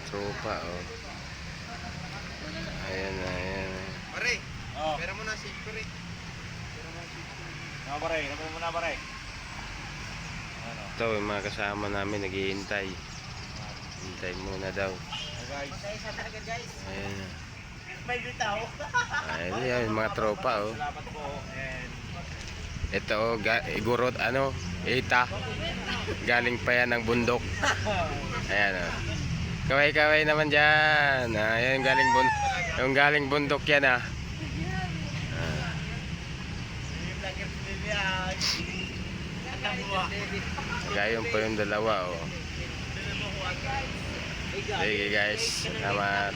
tropa, oh. Ayan, ayan. Pare, Oh. pera mo na si pare. Pare, napo muna pare. Ano? Ito, yung mga kasama namin naghihintay. Hintay muna daw. Guys. Ayan. May bitaw. Ayan yan, yung mga tropa, oh. Salamat po. And Ito, oh, igurot, ano, ita. Galing pa yan ng bundok. Ayan, oh. Kaway-kaway naman dyan. Ayan, yung galing bundok yan, ah. Gayon pa yung dalawa, oh. Sige guys, salamat.